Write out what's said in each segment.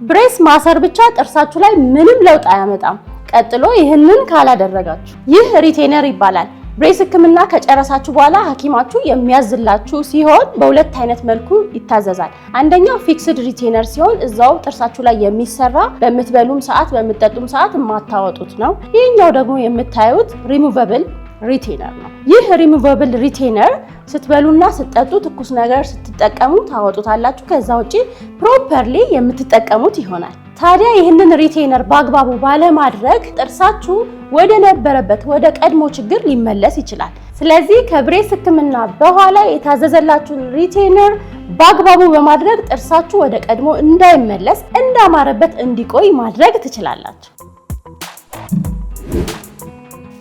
ብሬስ ማሰር ብቻ ጥርሳችሁ ላይ ምንም ለውጥ አያመጣም። ቀጥሎ ይህንን ካላደረጋችሁ ይህ ሪቴነር ይባላል። ብሬስ ህክምና ከጨረሳችሁ በኋላ ሐኪማችሁ የሚያዝላችሁ ሲሆን በሁለት አይነት መልኩ ይታዘዛል። አንደኛው ፊክስድ ሪቴነር ሲሆን እዛው ጥርሳችሁ ላይ የሚሰራ በምትበሉም ሰዓት በምትጠጡም ሰዓት የማታወጡት ነው። ይህኛው ደግሞ የምታዩት ሪሙቨብል ሪቴነር ነው። ይህ ሪሙቨብል ሪቴነር ስትበሉና ስትጠጡ ትኩስ ነገር ስትጠቀሙ ታወጡታላችሁ። ከዛ ውጪ ፕሮፐርሊ የምትጠቀሙት ይሆናል። ታዲያ ይህንን ሪቴነር በአግባቡ ባለማድረግ ጥርሳችሁ ወደ ነበረበት ወደ ቀድሞ ችግር ሊመለስ ይችላል። ስለዚህ ከብሬስ ህክምና በኋላ የታዘዘላችሁን ሪቴነር በአግባቡ በማድረግ ጥርሳችሁ ወደ ቀድሞ እንዳይመለስ እንዳማረበት እንዲቆይ ማድረግ ትችላላችሁ።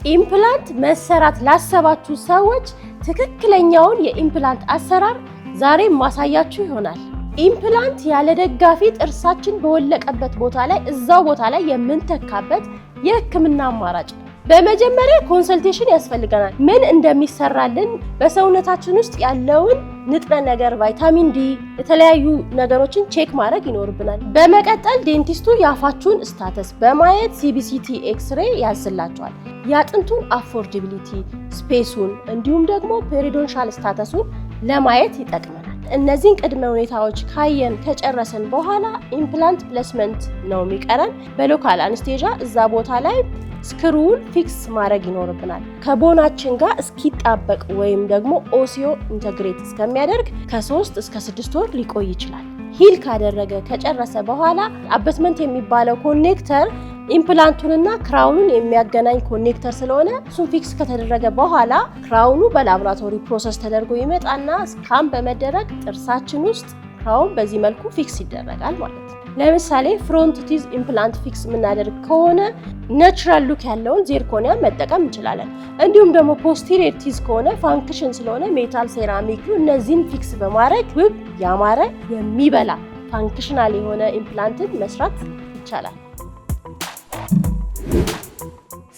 ኢምፕላንት መሰራት ላሰባችሁ ሰዎች ትክክለኛውን የኢምፕላንት አሰራር ዛሬ ማሳያችሁ ይሆናል። ኢምፕላንት ያለ ደጋፊ ጥርሳችን በወለቀበት ቦታ ላይ እዛው ቦታ ላይ የምንተካበት የህክምና አማራጭ ነው። በመጀመሪያ ኮንሰልቴሽን ያስፈልገናል። ምን እንደሚሰራልን በሰውነታችን ውስጥ ያለውን ንጥረ ነገር ቫይታሚን ዲ የተለያዩ ነገሮችን ቼክ ማድረግ ይኖርብናል። በመቀጠል ዴንቲስቱ የአፋችሁን ስታተስ በማየት ሲቢሲቲ ኤክስሬ ያዝላችኋል። የአጥንቱን አፎርዲቢሊቲ ስፔሱን እንዲሁም ደግሞ ፔሪዶንሻል ስታተሱን ለማየት ይጠቅመናል። እነዚህን ቅድመ ሁኔታዎች ካየን ከጨረሰን በኋላ ኢምፕላንት ፕሌስመንት ነው የሚቀረን። በሎካል አንስቴዣ እዛ ቦታ ላይ ስክሩውን ፊክስ ማድረግ ይኖርብናል። ከቦናችን ጋር እስኪጣበቅ ወይም ደግሞ ኦሲዮ ኢንተግሬት እስከሚያደርግ ከ3 እስከ 6 ወር ሊቆይ ይችላል። ሂል ካደረገ ከጨረሰ በኋላ አበትመንት የሚባለው ኮኔክተር ኢምፕላንቱንና ክራውኑን የሚያገናኝ ኮኔክተር ስለሆነ እሱን ፊክስ ከተደረገ በኋላ ክራውኑ በላቦራቶሪ ፕሮሰስ ተደርጎ ይመጣና ስካን በመደረግ ጥርሳችን ውስጥ ክራውን በዚህ መልኩ ፊክስ ይደረጋል ማለት ነው። ለምሳሌ ፍሮንት ቲዝ ኢምፕላንት ፊክስ የምናደርግ ከሆነ ናቹራል ሉክ ያለውን ዚርኮኒያ መጠቀም እንችላለን። እንዲሁም ደግሞ ፖስቴሪየር ቲዝ ከሆነ ፋንክሽን ስለሆነ ሜታል ሴራሚክ፣ እነዚህን ፊክስ በማድረግ ውብ ያማረ የሚበላ ፋንክሽናል የሆነ ኢምፕላንትን መስራት ይቻላል።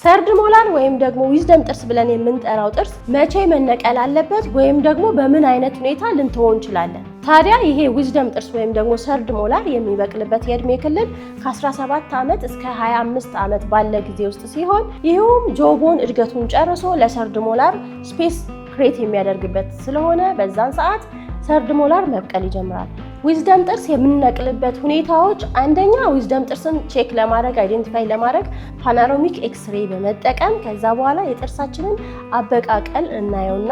ሰርድ ሞላር ወይም ደግሞ ዊዝደም ጥርስ ብለን የምንጠራው ጥርስ መቼ መነቀል አለበት ወይም ደግሞ በምን አይነት ሁኔታ ልንተወው እንችላለን? ታዲያ ይሄ ዊዝደም ጥርስ ወይም ደግሞ ሰርድ ሞላር የሚበቅልበት የእድሜ ክልል ከ17 ዓመት እስከ 25 ዓመት ባለ ጊዜ ውስጥ ሲሆን ይህም ጆቦን እድገቱን ጨርሶ ለሰርድ ሞላር ስፔስ ክሬት የሚያደርግበት ስለሆነ በዛን ሰዓት ሰርድ ሞላር መብቀል ይጀምራል። ዊዝደም ጥርስ የምንነቅልበት ሁኔታዎች አንደኛ ዊዝደም ጥርስን ቼክ ለማድረግ አይዴንቲፋይ ለማድረግ ፓኖራሚክ ኤክስሬ በመጠቀም ከዛ በኋላ የጥርሳችንን አበቃቀል እናየውና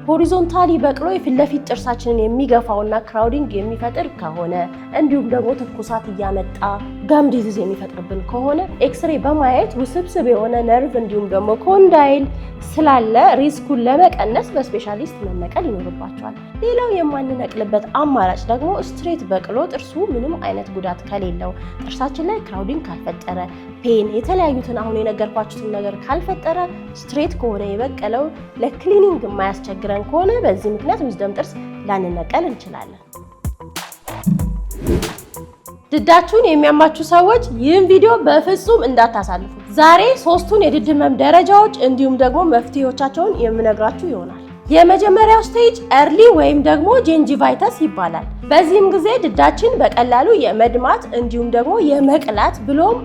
ሆሪዞንታሊ በቅሎ የፊት ለፊት ጥርሳችንን የሚገፋውና ክራውዲንግ የሚፈጥር ከሆነ እንዲሁም ደግሞ ትኩሳት እያመጣ ጋም ዲዚዝ የሚፈጥርብን ከሆነ ኤክስሬ በማየት ውስብስብ የሆነ ነርቭ እንዲሁም ደግሞ ኮንዳይል ስላለ ሪስኩን ለመቀነስ በስፔሻሊስት መነቀል ይኖርባቸዋል። ሌላው የማንነቅልበት አማራጭ ደግሞ ስትሬት በቅሎ ጥርሱ ምንም አይነት ጉዳት ከሌለው ጥርሳችን ላይ ክራውዲንግ ካልፈጠረ ፔን የተለያዩትን አሁን የነገርኳችሁትን ነገር ካልፈጠረ ስትሬት ከሆነ የበቀለው ለክሊኒንግ የማያስቸግረን ከሆነ በዚህ ምክንያት ዊዝደም ጥርስ ላንነቀል እንችላለን። ድዳችሁን የሚያማችሁ ሰዎች ይህን ቪዲዮ በፍጹም እንዳታሳልፉ። ዛሬ 3ቱን የድድ ህመም ደረጃዎች እንዲሁም ደግሞ መፍትሄዎቻቸውን የምነግራችሁ ይሆናል። የመጀመሪያው ስቴጅ ኤርሊ ወይም ደግሞ ጂንጂቫይተስ ይባላል። በዚህም ጊዜ ድዳችን በቀላሉ የመድማት እንዲሁም ደግሞ የመቅላት ብሎም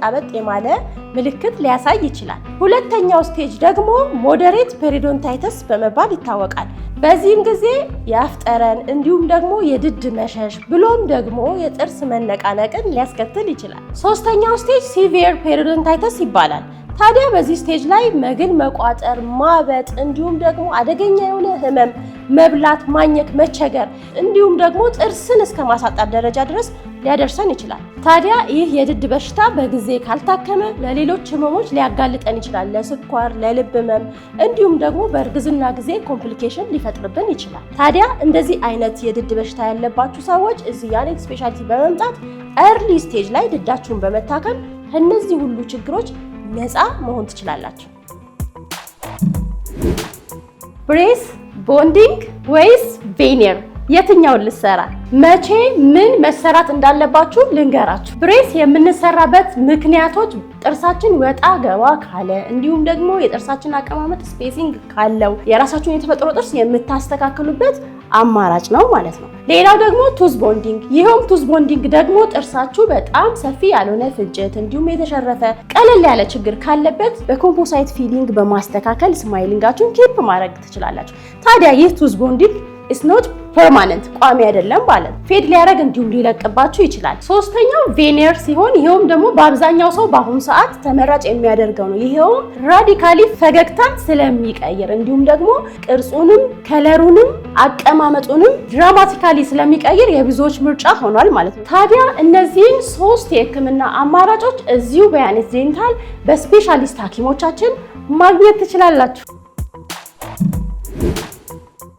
አበጥ የማለ ምልክት ሊያሳይ ይችላል። ሁለተኛው ስቴጅ ደግሞ ሞዴሬት ፔሪዶንታይተስ በመባል ይታወቃል። በዚህም ጊዜ የአፍ ጠረን እንዲሁም ደግሞ የድድ መሸሽ ብሎም ደግሞ የጥርስ መነቃነቅን ሊያስከትል ይችላል። ሶስተኛው ስቴጅ ሲቪየር ፔሪዶንታይተስ ይባላል። ታዲያ በዚህ ስቴጅ ላይ መግል መቋጠር፣ ማበጥ እንዲሁም ደግሞ አደገኛ የሆነ ህመም፣ መብላት፣ ማኘክ፣ መቸገር እንዲሁም ደግሞ ጥርስን እስከ ማሳጣት ደረጃ ድረስ ሊያደርሰን ይችላል። ታዲያ ይህ የድድ በሽታ በጊዜ ካልታከመ ለሌሎች ህመሞች ሊያጋልጠን ይችላል። ለስኳር፣ ለልብ ህመም እንዲሁም ደግሞ በእርግዝና ጊዜ ኮምፕሊኬሽን ሊፈጥርብን ይችላል። ታዲያ እንደዚህ አይነት የድድ በሽታ ያለባችሁ ሰዎች እዚህ ያኔክ ስፔሻሊቲ በመምጣት ኤርሊ ስቴጅ ላይ ድዳችሁን በመታከም ከነዚህ ሁሉ ችግሮች ነፃ መሆን ትችላላችሁ። ብሬስ፣ ቦንዲንግ ወይስ ቬኒር የትኛውን ልሰራ? መቼ ምን መሰራት እንዳለባችሁ ልንገራችሁ። ብሬስ የምንሰራበት ምክንያቶች ጥርሳችን ወጣ ገባ ካለ እንዲሁም ደግሞ የጥርሳችን አቀማመጥ ስፔሲንግ ካለው የራሳችሁን የተፈጥሮ ጥርስ የምታስተካክሉበት አማራጭ ነው ማለት ነው። ሌላው ደግሞ ቱዝ ቦንዲንግ። ይሄውም ቱዝ ቦንዲንግ ደግሞ ጥርሳችሁ በጣም ሰፊ ያልሆነ ፍንጭት እንዲሁም የተሸረፈ ቀለል ያለ ችግር ካለበት በኮምፖሳይት ፊሊንግ በማስተካከል ስማይሊንጋችሁን ኪፕ ማድረግ ትችላላችሁ። ታዲያ ይህ ቱዝ ቦንዲንግ is not permanent ቋሚ አይደለም ማለት ፌድ ሊያደርግ እንዲሁም ሊለቅባችሁ ይችላል። ሶስተኛው ቬኔር ሲሆን ይሄውም ደግሞ በአብዛኛው ሰው በአሁኑ ሰዓት ተመራጭ የሚያደርገው ነው። ይሄውም ራዲካሊ ፈገግታን ስለሚቀይር እንዲሁም ደግሞ ቅርጹንም ከለሩንም አቀማመጡንም ድራማቲካሊ ስለሚቀይር የብዙዎች ምርጫ ሆኗል ማለት ነው። ታዲያ እነዚህን 3 የህክምና አማራጮች እዚሁ በያኔት ዴንታል በስፔሻሊስት ሐኪሞቻችን ማግኘት ትችላላችሁ።